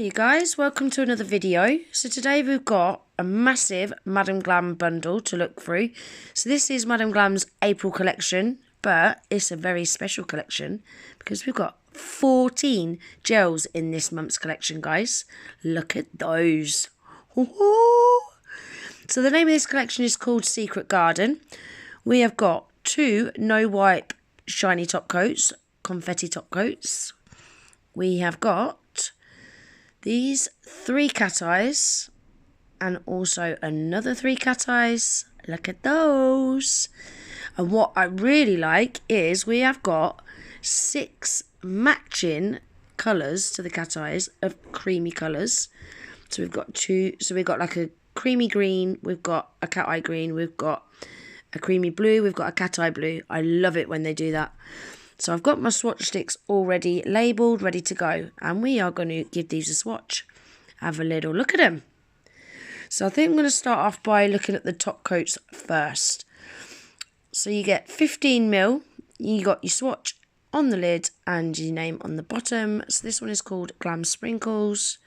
you guys, welcome to another video. So today we've got a massive Madam Glam bundle to look through. So this is Madam Glam's April collection, but it's a very special collection because we've got 14 gels in this month's collection, guys. Look at those. So the name of this collection is called Secret Garden. We have got 2 no wipe shiny top coats, confetti top coats. We have got these 3 cat eyes and also another 3 cat eyes. Look at those. And what I really like is we have got 6 matching colours to the cat eyes of creamy colours. So we've got 2, so we've got like a creamy green, we've got a cat eye green, we've got a creamy blue, we've got a cat eye blue. I love it when they do that. So I've got my swatch sticks already labelled, ready to go. And we are going to give these a swatch. Have a little look at them. So I think I'm going to start off by looking at the top coats first. So you get 15ml. You got your swatch on the lid and your name on the bottom. So this one is called Glam Sprinkles.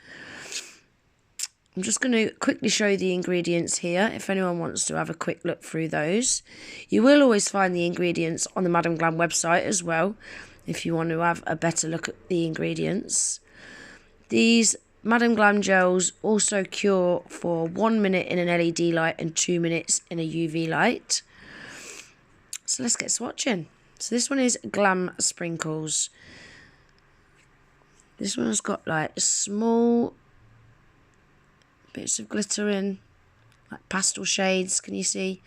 I'm just going to quickly show the ingredients here if anyone wants to have a quick look through those. You will always find the ingredients on the Madam Glam website as well if you want to have a better look at the ingredients. These Madam Glam gels also cure for 1 minute in an LED light and 2 minutes in a UV light. So let's get swatching. So this one is Glam Sprinkles. This one's got like small bits of glitter in, like pastel shades, can you see?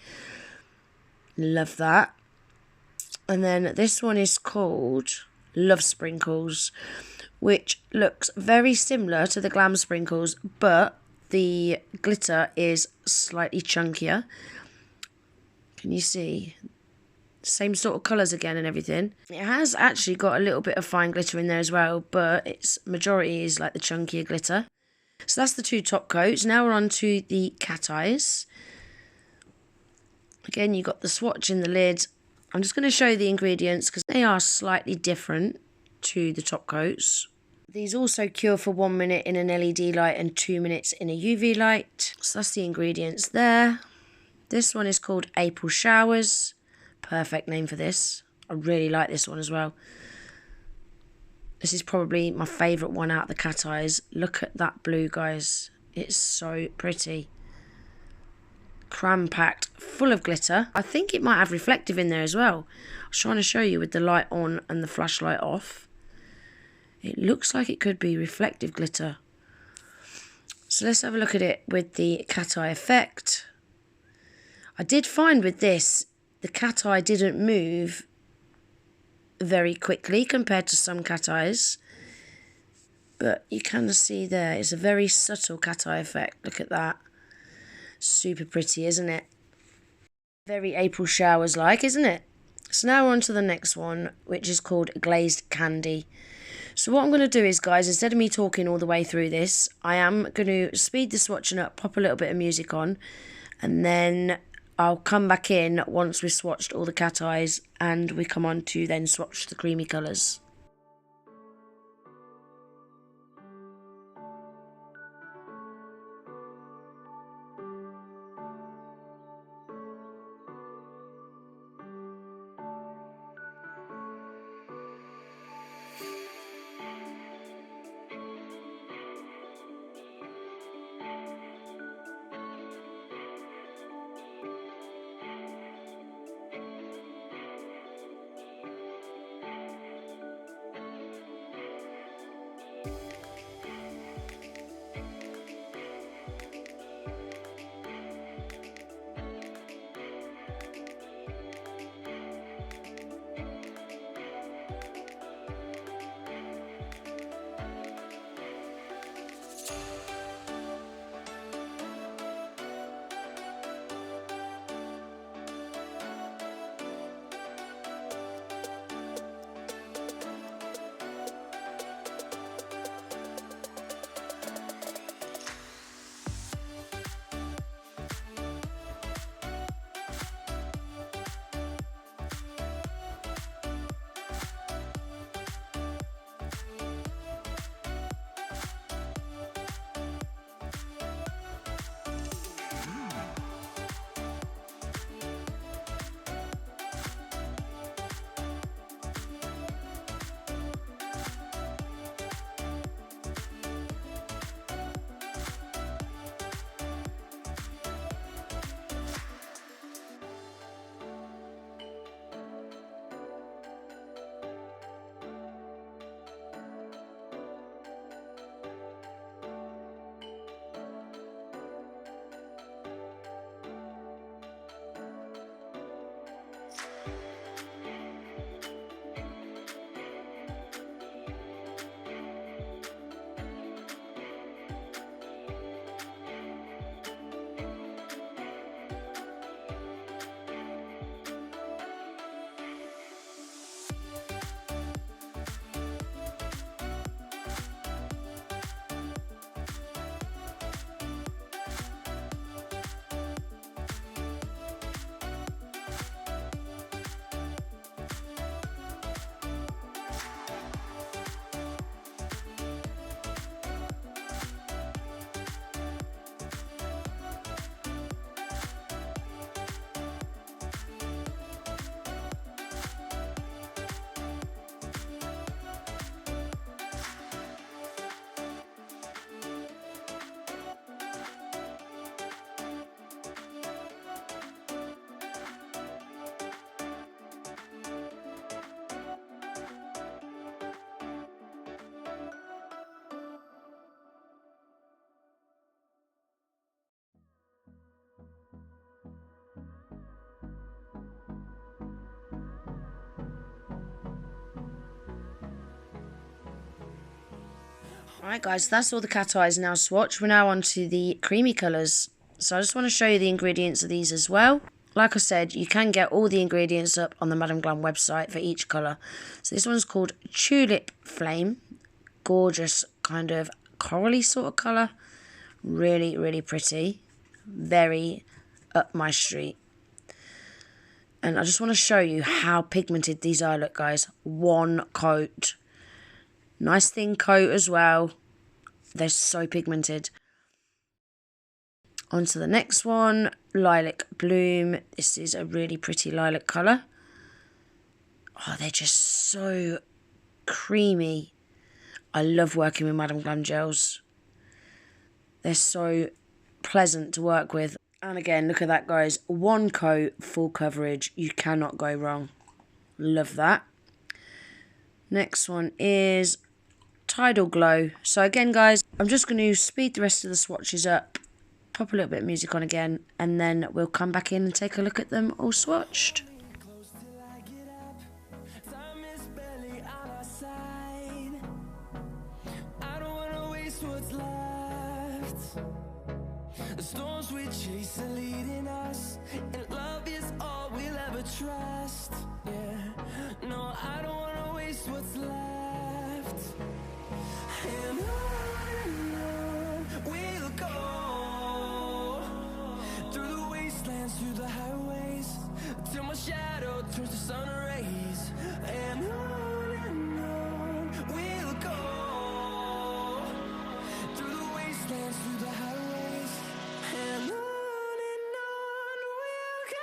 Love that. And then this one is called Love Sprinkles, which looks very similar to the Glam Sprinkles, but the glitter is slightly chunkier. Can you see? Same sort of colours again and everything. It has actually got a little bit of fine glitter in there as well, but its majority is like the chunkier glitter. So that's the 2 top coats. Now we're on to the cat eyes. Again, you've got the swatch in the lid. I'm just going to show you the ingredients because they are slightly different to the top coats. These also cure for 1 minute in an LED light and 2 minutes in a UV light. So that's the ingredients there. This one is called April Showers. Perfect name for this. I really like this one as well. This is probably my favourite one out of the cat eyes. Look at that blue, guys. It's so pretty. Cram-packed, full of glitter. I think it might have reflective in there as well. I was trying to show you with the light on and the flashlight off. It looks like it could be reflective glitter. So let's have a look at it with the cat eye effect. I did find with this, the cat eye didn't move very quickly compared to some cat eyes, but you can see there it's a very subtle cat eye effect. Look at that. Super pretty, isn't it? Very April Showers like, isn't it? So now we're on to the next one, which is called Glazed Candy. So what I'm going to do is, guys, instead of me talking all the way through this, I am going to speed the swatching up, pop a little bit of music on, and then I'll come back in once we've swatched all the cat eyes and we come on to then swatch the creamy colours. Alright guys, that's all the cat eyes now swatched. We're now on to the creamy colours. So I just want to show you the ingredients of these as well. Like I said, you can get all the ingredients up on the Madam Glam website for each colour. So this one's called Tulip Flame. Gorgeous kind of corally sort of colour. Really, really pretty. Very up my street. And I just want to show you how pigmented these are. Look guys, one coat. Nice thin coat as well. They're so pigmented. On to the next one, Lilac Bloom. This is a really pretty lilac colour. Oh, they're just so creamy. I love working with Madam Glam gels. They're so pleasant to work with. And again, look at that guys. One coat, full coverage. You cannot go wrong. Love that. Next one is Tidal Glow. So again guys, I'm just going to speed the rest of the swatches up, pop a little bit of music on again, and then we'll come back in and take a look at them all swatched. The storms we chase are leading us, and love is all we'll ever trust. Yeah, no, I don't wanna waste what's left. And on we'll go, through the wastelands, through the highways, till my shadow turns to sun rays. And on we'll go, through the wastelands, through the highways. And on we'll go.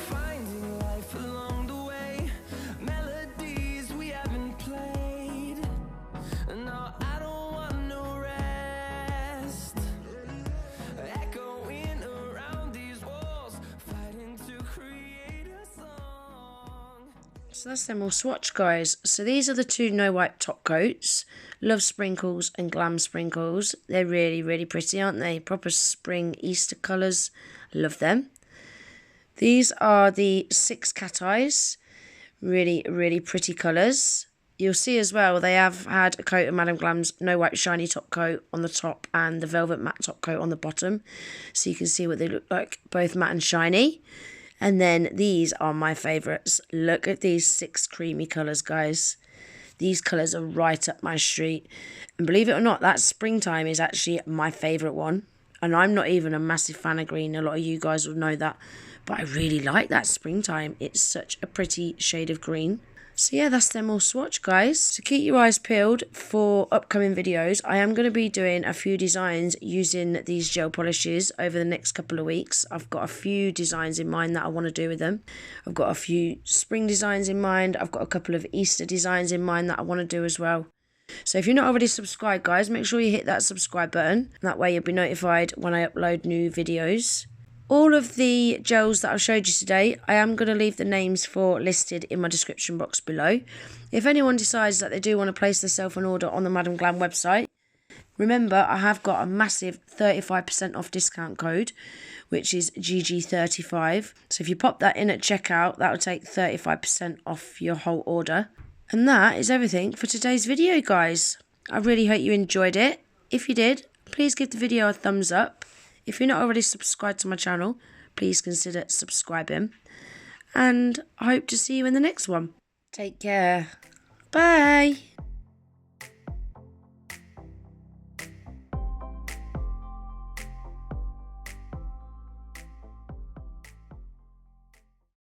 Finding life along the way, melodies we haven't played. No, I don't want no rest. Echoing around these walls, fighting to create a song. So that's them all swatched guys. So these are the two no wipe top coats, Love Sprinkles and Glam Sprinkles. They're really, really pretty, aren't they? Proper spring Easter colours. Love them. These are the 6 cat eyes. Really, really pretty colours. You'll see as well, they have had a coat of Madam Glam's no wipe shiny top coat on the top and the velvet matte top coat on the bottom. So you can see what they look like, both matte and shiny. And then these are my favourites. Look at these 6 creamy colours, guys. These colours are right up my street. And believe it or not, that springtime is actually my favourite one. And I'm not even a massive fan of green. A lot of you guys will know that. But I really like that springtime. It's such a pretty shade of green. So yeah, that's them all swatched, guys. So keep your eyes peeled for upcoming videos. I am going to be doing a few designs using these gel polishes over the next couple of weeks. I've got a few designs in mind that I want to do with them. I've got a few spring designs in mind. I've got a couple of Easter designs in mind that I want to do as well. So if you're not already subscribed, guys, make sure you hit that subscribe button. That way you'll be notified when I upload new videos. All of the gels that I've showed you today, I am going to leave the names for listed in my description box below. If anyone decides that they do want to place themselves an order on the Madam Glam website, remember I have got a massive 35% off discount code, which is GG35. So if you pop that in at checkout, that will take 35% off your whole order. And that is everything for today's video, guys. I really hope you enjoyed it. If you did, please give the video a thumbs up. If you're not already subscribed to my channel, please consider subscribing. And I hope to see you in the next one. Take care. Bye.